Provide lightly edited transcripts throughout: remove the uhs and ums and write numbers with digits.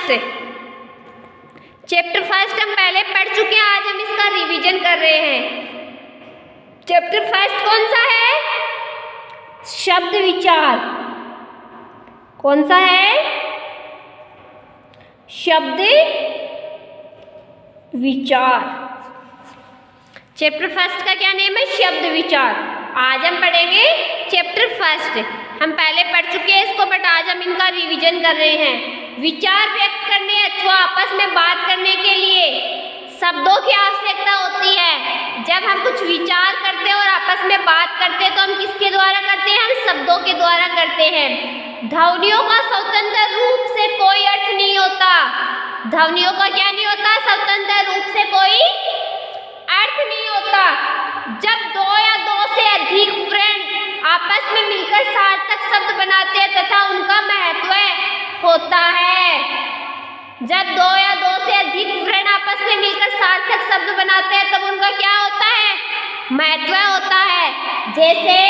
First. Chapter first हम पहले पढ़ चुके हैं, आज हम इसका रिवीजन कर रहे हैं। चैप्टर फर्स्ट कौन सा है? शब्द विचार। कौन सा है? शब्द विचार। चैप्टर फर्स्ट का क्या नेम है? शब्द विचार। आज हम पढ़ेंगे चैप्टर फर्स्ट। हम पहले पढ़ चुके हैं इसको, बट आज हम इनका रिवीजन कर रहे हैं। विचार व्यक्त करने अथवा आपस में बात करने के लिए शब्दों की आवश्यकता होती है। जब हम कुछ विचार करते हैं और आपस में बात करते हैं तो हम किसके द्वारा करते हैं? हम शब्दों के द्वारा करते हैं। ध्वनियों का स्वतंत्र रूप से कोई अर्थ नहीं होता। ध्वनियों का क्या नहीं होता? स्वतंत्र रूप से कोई अर्थ नहीं होता। जब दो या दो से अधिक फ्रेंड आपस में मिलकर सार्थक शब्द बनाते हैं तथा उनका महत्व होता है। जब दो या दो से अधिक फ्रेंड आपस में मिलकर सार्थक शब्द बनाते हैं तब उनका क्या होता है? महत्व होता है। जैसे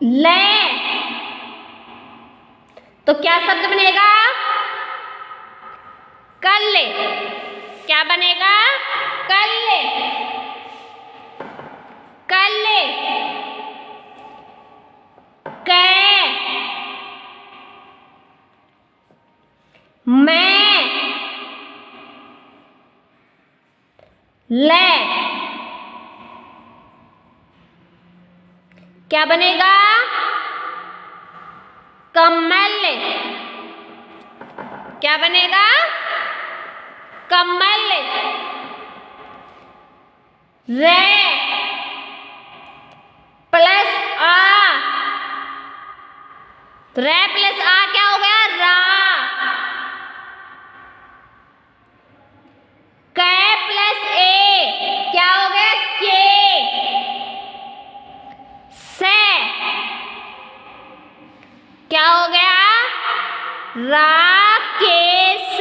ले, तो क्या शब्द बनेगा? कल। क्या बनेगा? कल। कल। मैं, ले, क्या बनेगा? कमल। क्या बनेगा? कमल। रे प्लस आ, रे प्लस आ क्या हो गया? रा। कै प्लस ए क्या हो गया? के। से क्या हो गया? राकेश।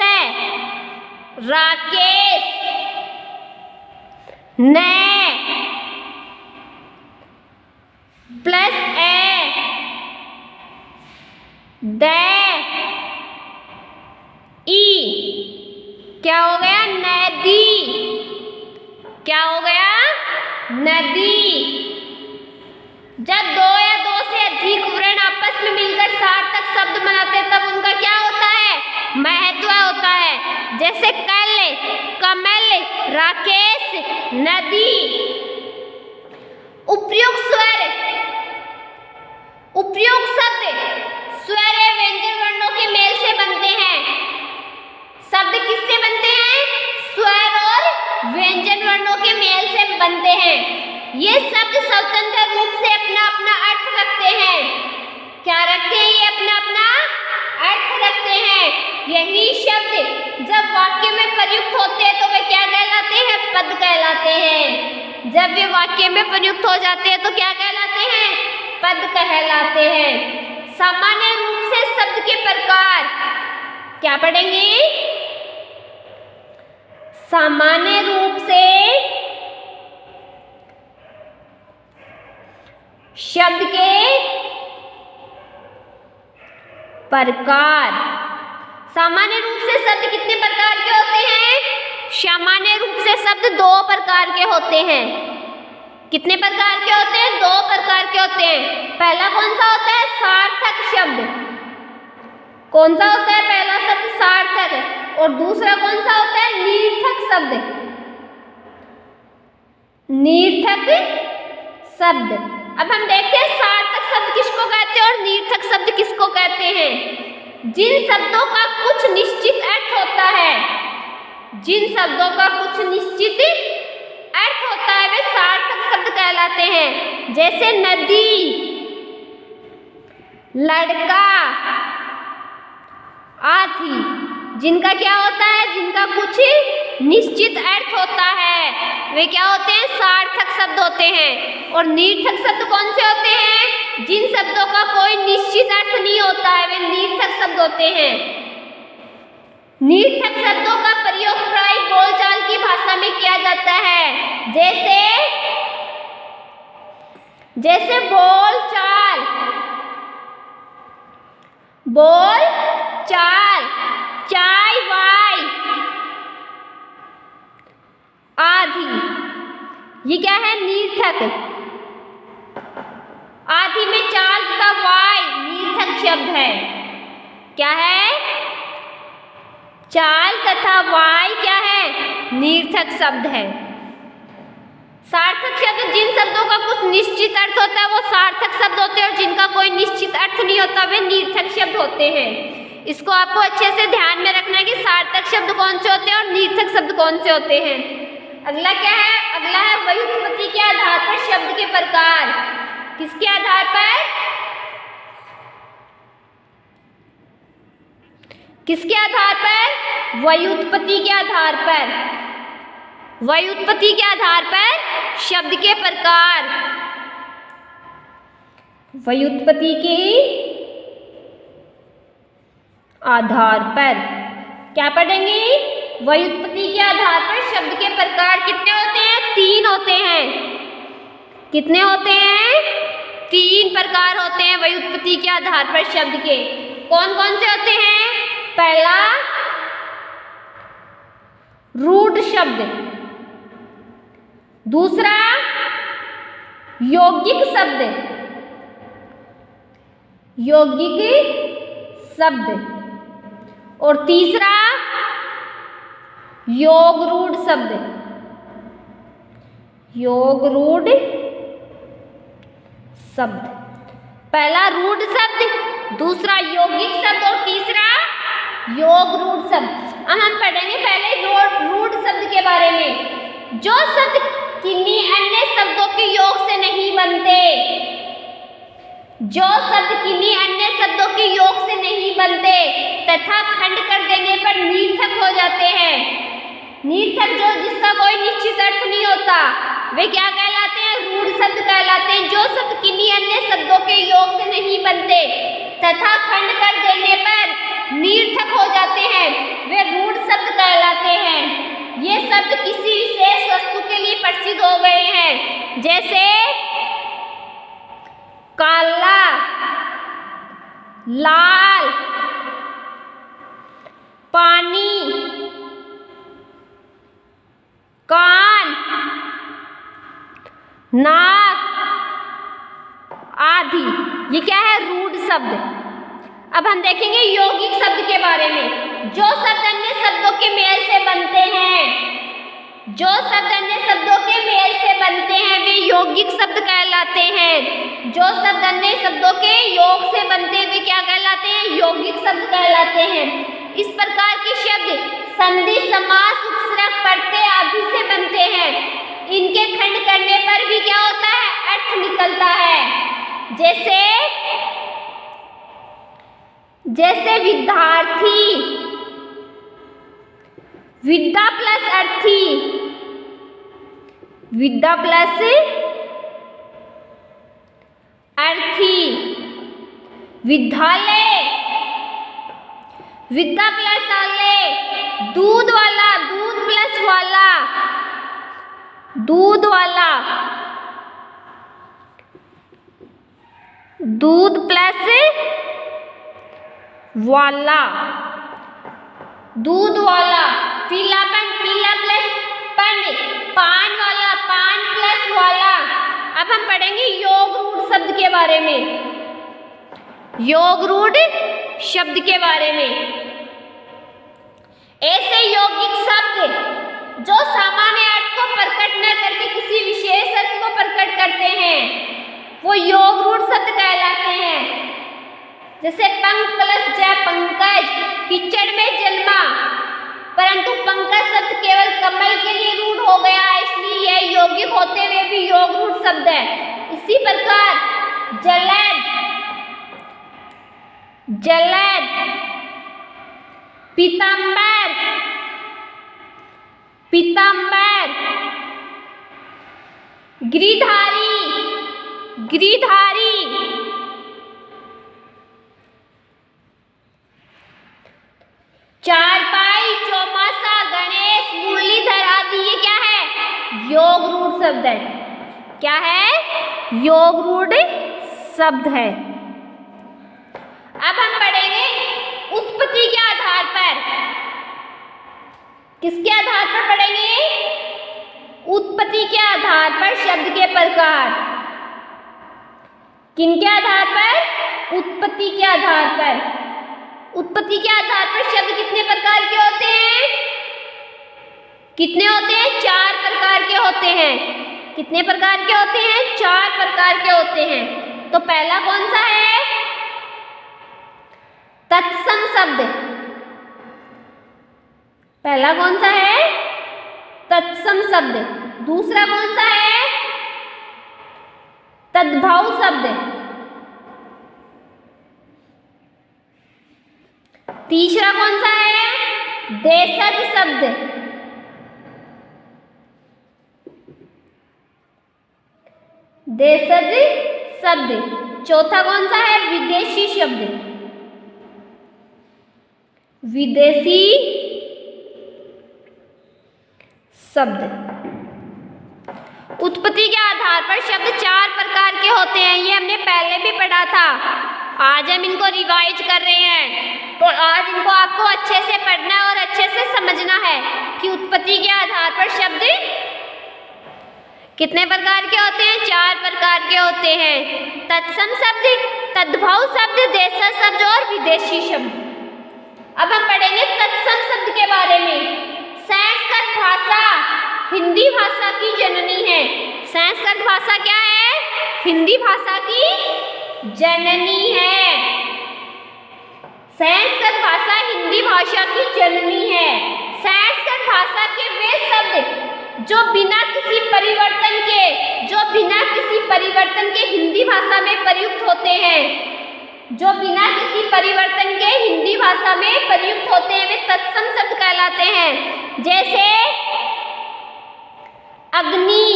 राकेश। ने प्लस ए, दे ई क्या हो गया? नदी। क्या हो गया? नदी। जब दो या दो से अधिक फ्रेंड आपस में मिलकर सार्थक शब्द बनाते हैं तब उनका क्या होता है? महत्व होता है। जैसे कल, कमल, राकेश, नदी। उपयुक्त स्वर, उपयुक्त शब्द स्वर या व्यंजन वर्णों के मेल से बनते हैं। शब्द किससे बनते हैं? स्वर और व्यंजन वर्णों के मेल से बनते हैं। ये शब्द स्वतंत्र रूप से अपना अपना अर्थ रखते हैं। क्या रखते हैं? ये अपना अपना अर्थ रखते हैं। यही शब्द जब वाक्य में प्रयुक्त होते हैं तो वे क्या कहलाते हैं? पद कहलाते हैं। जब वे वाक्य में प्रयुक्त हो जाते हैं तो क्या कहलाते हैं? पद कहलाते हैं। सामान्य रूप से शब्द के प्रकार क्या पढ़ेंगे? सामान्य रूप से शब्द के प्रकार। सामान्य रूप से शब्द कितने प्रकार के होते हैं? सामान्य रूप से शब्द दो प्रकार के होते हैं। कितने प्रकार के होते हैं? दो प्रकार के होते हैं। पहला कौन सा होता है? सार्थक शब्द। कौन सा होता है पहला शब्द? सार्थक। और दूसरा कौन सा होता है? निर्थक शब्द। निर्थक शब्द। अब हम देखते हैं सार्थक शब्द किसको कहते हैं और निर्थक शब्द किसको कहते हैं। जिन शब्दों का कुछ निश्चित अर्थ होता है, जिन शब्दों का कुछ निश्चित अर्थ होता है वे सार्थक शब्द कहलाते हैं। जैसे नदी, लड़का आदि, जिनका क्या होता है? जिनका कुछ निश्चित अर्थ होता है वे क्या होते हैं? सार्थक शब्द होते हैं। और निर्थक शब्द कौन से होते हैं? जिन शब्दों का कोई निश्चित अर्थ नहीं होता है वे निर्थक शब्द होते हैं। निर्थक शब्दों का प्रयोग प्राय बोलचाल की भाषा में किया जैसे बोल चाल, बोल चाल, चाय वाय आदि, ये क्या है? निर्थक। आदि में चाल तथा वाय निर्थक शब्द है। क्या है? चाल तथा वाय क्या है? निर्थक शब्द है। सार्थक शब्द जिन शब्दों का कुछ निश्चित अर्थ होता है वो सार्थक शब्द होते हैं, और जिनका कोई निश्चित अर्थ नहीं होता वे निर्थक शब्द होते हैं। इसको आपको अच्छे से ध्यान में रखना है कि सार्थक शब्द कौन से होते हैं और निर्थक शब्द कौन से होते हैं। अगला क्या है? अगला है व्युत्पत्ति के आधार पर शब्द के प्रकार। किसके आधार पर? किसके आधार पर? व्युत्पत्ति के आधार पर। व्युत्पत्ति के आधार पर शब्द के प्रकार। व्युत्पत्ति के आधार पर क्या पढ़ेंगे? व्युत्पत्ति के आधार पर शब्द के प्रकार कितने होते हैं? 3 होते हैं। कितने होते हैं? 3 प्रकार होते हैं व्युत्पत्ति के आधार पर शब्द के। कौन कौन से होते हैं? पहला रूढ़ शब्द, दूसरा यौगिक शब्द, यौगिक शब्द, और तीसरा योग रूढ़ शब्द, योग रूढ़ शब्द। पहला रूढ़ शब्द, दूसरा यौगिक शब्द और तीसरा योग रूढ़ शब्द। अब हम पढ़ेंगे पहले रूढ़ शब्द के बारे में। जो शब्द किन्हीं अन्य शब्दों के योग से नहीं बनते, जो शब्द किन्हीं अन्य शब्दों के योग से नहीं बनते तथा खंड कर देने पर निर्थक हो जाते हैं। निर्थक जो जिसका कोई निश्चित अर्थ नहीं होता वे क्या कहलाते हैं? रूढ़ शब्द कहलाते हैं। जो शब्द किन्हीं अन्य शब्दों के योग से नहीं बनते तथा खंड कर देने पर निर्थक हो जाते हैं वे रूढ़ शब्द कहलाते हैं। ये शब्द किसी विशेष वस्तु के लिए प्रसिद्ध हो गए हैं, जैसे काला, लाल, पानी, कान, नाक आदि। ये क्या है? रूढ़ शब्द। अब हम देखेंगे यौगिक शब्द के बारे में। जो शब्द अन्य शब्दों के मेल से बनते हैं, जो शब्द अन्य शब्दों के मेल से बनते हैं वे यौगिक शब्द कहलाते हैं। जो शब्द अन्य शब्दों के योग से बनते हैं वे क्या कहलाते हैं? यौगिक शब्द कहलाते हैं। इस प्रकार के शब्द संधि, समास, उपसर्ग, प्रत्यय आदि से बनते हैं। इनके खंड करने पर भी क्या होता है? अर्थ निकलता है। जैसे विद्यार्थी, विद्या प्लस अर्थी, विद्या प्लस अर्थी, विद्यालय, विद्या प्लस आलय, दूध वाला, दूध प्लस वाला, दूध वाला, दूध प्लस वाला, दूध वाला, पीलापन, पीला प्लस पन, पान वाला, पान प्लस वाला। अब हम पढ़ेंगे योग रूढ़ शब्द के बारे में। योग रूढ़ शब्द के बारे में ऐसे यौगिक शब्द जो सामान्य अर्थ को प्रकट न करके किसी विशेष अर्थ को प्रकट करते हैं वो योग रूढ़ शब्द कहलाते हैं। जैसे पंख प्लस ज, पंकज, कीचड़ में जन्मा, परंतु पंकज शब्द केवल कमल के लिए रूढ़ हो गया है, इसलिए यह यौगिक होते हुए भी योग रूढ़ शब्द है। इसी प्रकार जलद, जलद, पीतांबर, पीतांबर, गिरिधारी, गिरिधारी, चारपाई, चौमासा, गणेश, मुरलीधर आदि ये क्या है? योग रूढ़ शब्द है। क्या है? योग रूढ़ शब्द है। अब हम पढ़ेंगे उत्पत्ति के आधार पर। किसके आधार पर पढ़ेंगे? उत्पत्ति के आधार पर शब्द के प्रकार। किनके आधार पर? उत्पत्ति के आधार पर। उत्पत्ति के आधार पर शब्द कितने प्रकार के होते हैं? कितने होते हैं? 4 प्रकार के होते हैं। कितने प्रकार के होते हैं? 4 प्रकार के होते हैं। तो पहला कौन सा है? तत्सम शब्द। पहला कौन सा है? तत्सम शब्द। दूसरा कौन सा है? तद्भव शब्द। तीसरा कौन सा है? देशज शब्द। देशज शब्द। चौथा कौन सा है? विदेशी शब्द। विदेशी शब्द। उत्पत्ति के आधार पर शब्द 4 प्रकार के होते हैं। ये हमने पहले भी पढ़ा था। आज हम इनको रिवाइज कर रहे हैं। तो आज इनको आपको अच्छे से पढ़ना है और अच्छे से समझना है कि उत्पत्ति के आधार पर शब्द कितने प्रकार के होते हैं? 4 प्रकार के होते हैं। तत्सम शब्द, तद्भव शब्द, देशज शब्द और विदेशी शब्द। अब हम पढ़ेंगे तत्सम शब्द के बारे में। संस्कृत भाषा हिंदी भाषा की जननी है। संस्कृत भाषा क्या है? हिंदी भाषा की जननी है। संस्कृत भाषा हिंदी भाषा की जननी है। संस्कृत भाषा के वे शब्द जो बिना किसी परिवर्तन के हिंदी भाषा में प्रयुक्त होते हैं, जो बिना किसी परिवर्तन के हिंदी भाषा में प्रयुक्त होते हैं, वे तत्सम शब्द कहलाते हैं। जैसे अग्नि,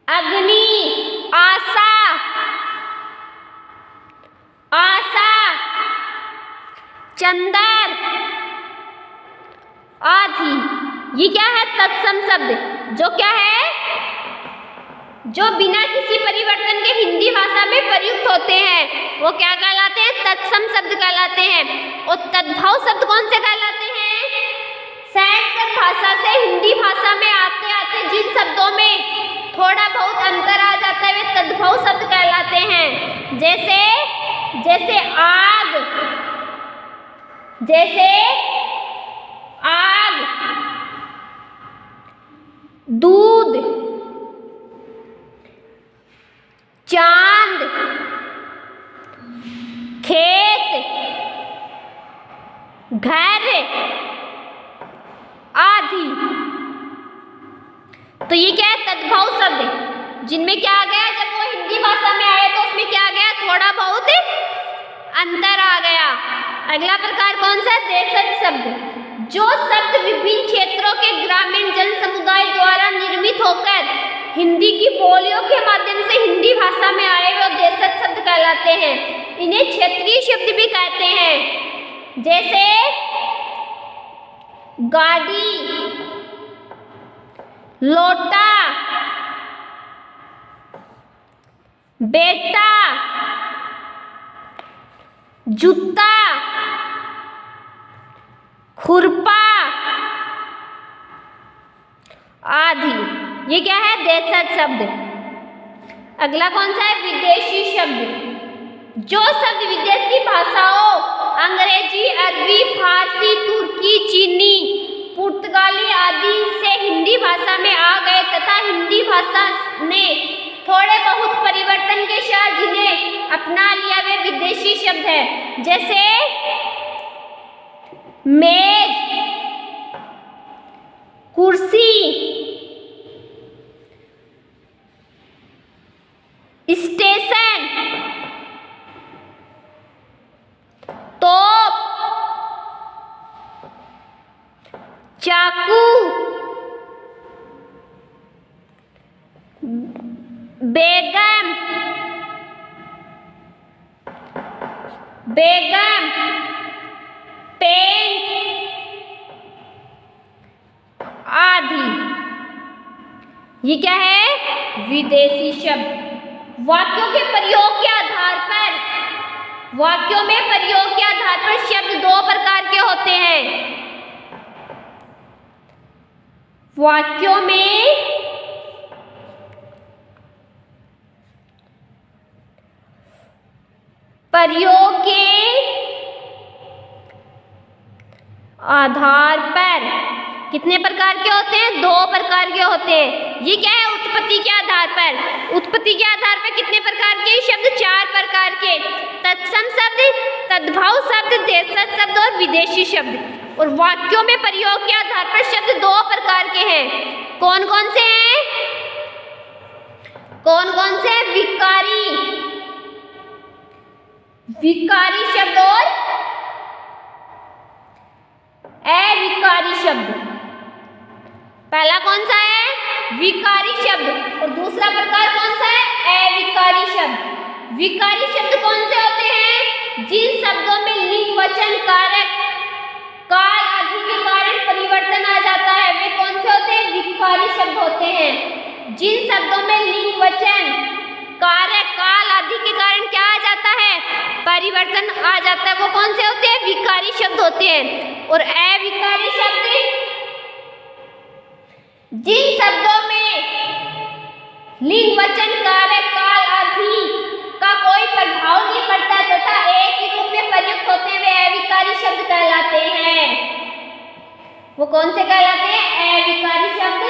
अग्नि, आशा, आशा, चंदर आदि। ये क्या है? तत्सम शब्द। जो क्या है? जो बिना किसी परिवर्तन के हिंदी भाषा में प्रयुक्त होते हैं, वो क्या कहलाते हैं? तत्सम शब्द कहलाते हैं। और तद्भव शब्द कौन से कहलाते हैं? संस्कृत भाषा से हिंदी भाषा में आते आते जिन शब्दों में थोड़ा बहुत अंतर आ जाता है, वे तद्भव शब्द कहलाते हैं। जैसे आग, जैसे आग, दूध, चांद, खेत, घर आदि। तो ये क्या है? तद्भव शब्द, जिनमें क्या आ गया? जब वो हिंदी भाषा में आए तो उसमें क्या आ गया? थोड़ा बहुत अंतर आ गया। अगला प्रकार कौन सा? देशज शब्द। जो शब्द विभिन्न क्षेत्रों के ग्रामीण जन समुदाय द्वारा निर्मित होकर हिंदी की बोलियों के माध्यम से हिंदी भाषा में आए, वो देशज शब्द कहलाते हैं। इन्हें क्षेत्रीय शब्द भी कहते हैं। जैसे गाड़ी, लोटा, बेटा, जूता, खुरपा आदि। ये क्या है? देशज शब्द। अगला कौन सा है? विदेशी शब्द। जो शब्द विदेशी भाषाओं अंग्रेजी, अरबी, फारसी, तुर्की, चीनी, पुर्तगाली आदि से हिंदी भाषा में आ गए तथा हिंदी भाषा ने थोड़े बहुत परिवर्तन के साथ जिन्हें अपना लिया, वे विदेशी शब्द है। जैसे मेज, कुर्सी, स्टेशन, तोप, चाकू, बेगम, बेगम, पेन आदि। ये क्या है? विदेशी शब्द। वाक्यों के प्रयोग के आधार पर, वाक्यों में प्रयोग के आधार पर शब्द दो प्रकार के होते हैं। वाक्यों में प्रयोग के आधार पर कितने प्रकार के होते हैं? दो प्रकार के होते हैं। ये क्या है? उत्पत्ति के आधार पर। उत्पत्ति के आधार पर कितने प्रकार के शब्द? चार प्रकार के। तत्सम शब्द, तद्भव शब्द, देशज शब्द और विदेशी शब्द। और वाक्यों में प्रयोग के आधार पर शब्द दो प्रकार के हैं। कौन कौन से हैं? कौन कौन से? विकारी, विकारी शब्द और अविकारी शब्द। पहला कौन सा है? विकारी शब्द। और दूसरा प्रकार कौन सा है? अविकारी शब्द। विकारी शब्द कौन से होते हैं? जिन शब्दों में लिंग, वचन, कारक, काल आदि के कारण परिवर्तन आ जाता है, वे कौन से होते हैं? विकारी शब्द होते हैं। जिन शब्दों में लिंग, वचन, कारक, काल आदि के कारण क्या आ जाता है? परिवर्तन आ जाता है, वो कौन से होते हैं? विकारी शब्द होते हैं। और अविकारी शब्द जिन शब्दों में लिंग, वचन, कारक, काल आदि का कोई प्रभाव नहीं पड़ता तथा एक ही रूप में प्रयुक्त होते हैं, वे अविकारी शब्द कहलाते हैं। वो कौन से कहलाते हैं? अविकारी शब्द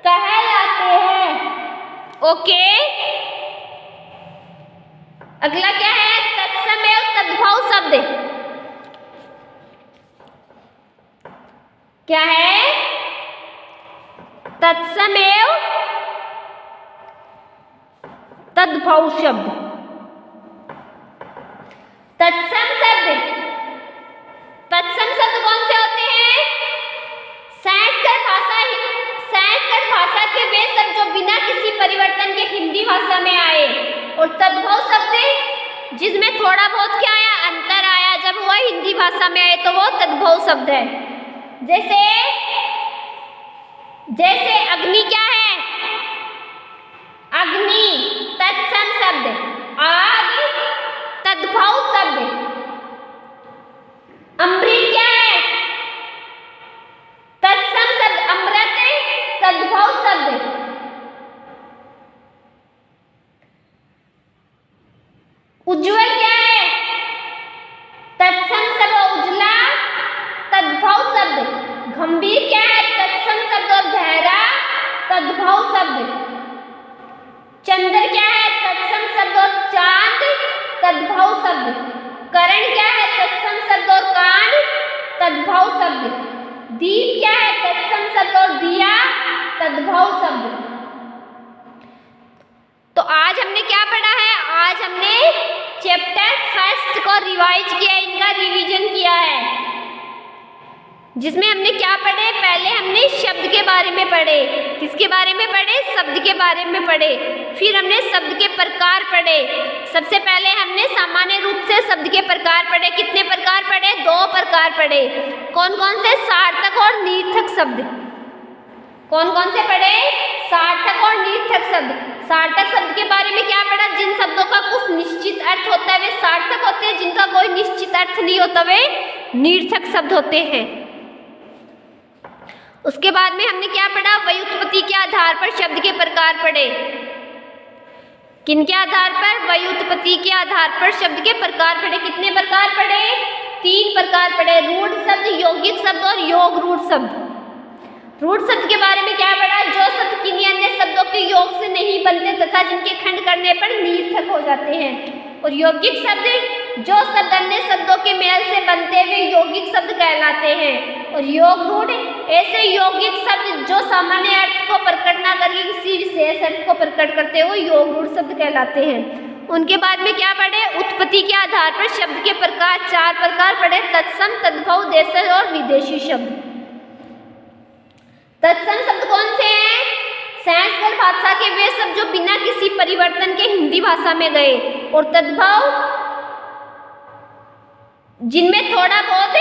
कहलाते हैं। ओके, अगला क्या है? तत्सम एवं तद्भव शब्द। क्या है? तत्सम एवं तद्भव शब्द। तत्सम शब्द, तत्सम शब्द कौन से होते हैं? संस्कृत भाषा के वे शब्द जो बिना किसी परिवर्तन के हिंदी भाषा में आए। और तद्भव शब्द जिसमें थोड़ा बहुत क्या आया? अंतर आया, जब वह हिंदी भाषा में आए तो वो तद्भव शब्द है। जैसे जैसे अग्नि क्या है? अग्नि तत्सम शब्द, आग तद्भव शब्द। अमृत क्या है? तत्सम शब्द, अमृत तद्भव शब्द। उज्ज्वल क्या है? तत्सम शब्द, उजला तद्भव शब्द। गंभीर क्या है? तत्सम शब्द और गहरा तद्भव शब्द। चंद्र क्या है? तत्सम शब्द और चांद तद्भव शब्द। करण क्या है? तत्सम शब्द और कान तद्भव शब्द। दीप क्या है? तत्सम शब्द और दिया तद्भव शब्द। तो आज हमने क्या पढ़ा है? आज हमने चैप्टर फर्स्ट को रिवाइज किया, इनका रिवीजन किया है, जिसमें हमने क्या पढ़े? पहले हमने शब्द के बारे में पढ़े। किसके बारे में पढ़े? शब्द के बारे में पढ़े। फिर हमने शब्द के प्रकार पढ़े। सबसे पहले हमने सामान्य रूप से शब्द के प्रकार पढ़े। कितने प्रकार पढ़े? दो प्रकार पढ़े। कौन कौन से? सार्थक और निर्थक शब्द। कौन कौन से पढ़े? सार्थक और निर्थक शब्द। सार्थक शब्द के बारे में क्या पढ़ा? जिन शब्दों का कुछ निश्चित अर्थ होता है वे सार्थक होते हैं, जिनका कोई निश्चित अर्थ नहीं होता वे निर्थक शब्द होते हैं। उसके बाद में हमने क्या पढ़ा? व्युत्पत्ति के आधार पर शब्द के प्रकार पढ़े। किनके आधार पर? व्युत्पत्ति के आधार पर शब्द के प्रकार पढ़े। कितने प्रकार पढ़े? तीन प्रकार पढ़े। रूढ़ शब्द, यौगिक शब्द और योग रूढ़ शब्द। रूढ़ शब्द के बारे में क्या पढ़ा? जो शब्द किन्हीं अन्य शब्दों के योग से नहीं बनते तथा जिनके खंड करने पर निर्थक हो जाते हैं। और यौगिक शब्द जो शब्द अन्य शब्दों के मेल से बनते हुए यौगिक शब्द कहलाते हैं। और योग रूढ़ ऐसे यौगिक शब्द जो सामान्य अर्थ को प्रकट न करके किसी विशेष अर्थ को प्रकट करते हुए योग रूढ़ शब्द कहलाते हैं। उनके बाद में क्या पढ़े? उत्पत्ति के आधार पर शब्द के प्रकार, चार प्रकार पढ़े। तत्सम, तद्भव, देशज और विदेशी शब्द। तत्सम शब्द कौन से हैं? संस्कृत भाषा के वे शब्द जो बिना किसी परिवर्तन के हिंदी भाषा में गए। और तद्भव जिनमें थोड़ा बहुत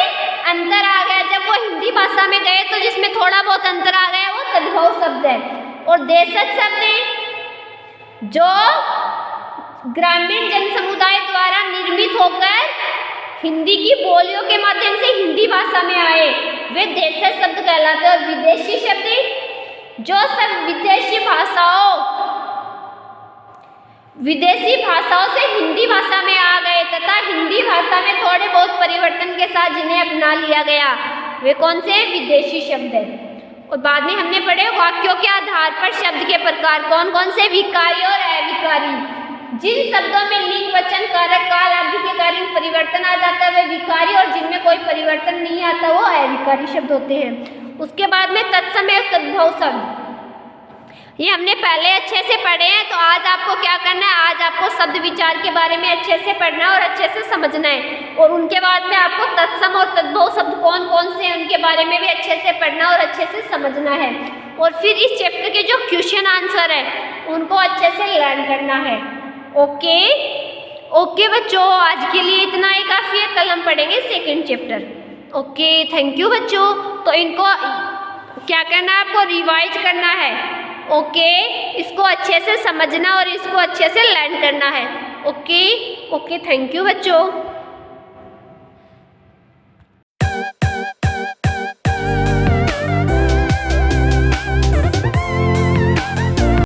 अंतर आ गया, जब वो हिंदी भाषा में गए तो जिसमें थोड़ा बहुत अंतर आ गया वो तद्भव शब्द है। और देशज शब्द जो ग्रामीण जन समुदाय द्वारा निर्मित होकर हिंदी की बोलियों के माध्यम से हिंदी भाषा में आए वे देशज शब्द कहलाते हैं। और विदेशी शब्द जो सब विदेशी भाषाओं से हिंदी भाषा में आ गए तथा हिंदी भाषा में थोड़े बहुत परिवर्तन के साथ जिन्हें अपना लिया गया, वे कौन से विदेशी शब्द हैं। और बाद में हमने पढ़े वाक्यों के आधार पर शब्द के प्रकार कौन कौन से, विकारी और अविकारी। जिन शब्दों में लिंग, वचन, कारक, काल आदि के कारण परिवर्तन आ जाता है वे विकारी, और जिनमें कोई परिवर्तन नहीं आता वो अविकारी शब्द होते हैं। उसके बाद में तत्सम और तद्भव शब्द, ये हमने पहले अच्छे से पढ़े हैं। तो आज आपको क्या करना है, आज आपको शब्द विचार के बारे में अच्छे से पढ़ना है और अच्छे से समझना है। और उनके बाद में आपको तत्सम और तद्भव शब्द कौन कौन से हैं उनके बारे में भी अच्छे से पढ़ना और अच्छे से समझना है। और फिर इस चैप्टर के जो क्वेश्चन आंसर है उनको अच्छे से लर्न करना है। ओके बच्चों, आज के लिए इतना ही काफ़ी है। कल हम पढ़ेंगे second chapter. Okay, thank you बच्चों। तो इनको क्या करना है, आपको रिवाइज करना है। ओके, इसको अच्छे से समझना और इसको अच्छे से लर्न करना है। ओके, थैंक यू बच्चों।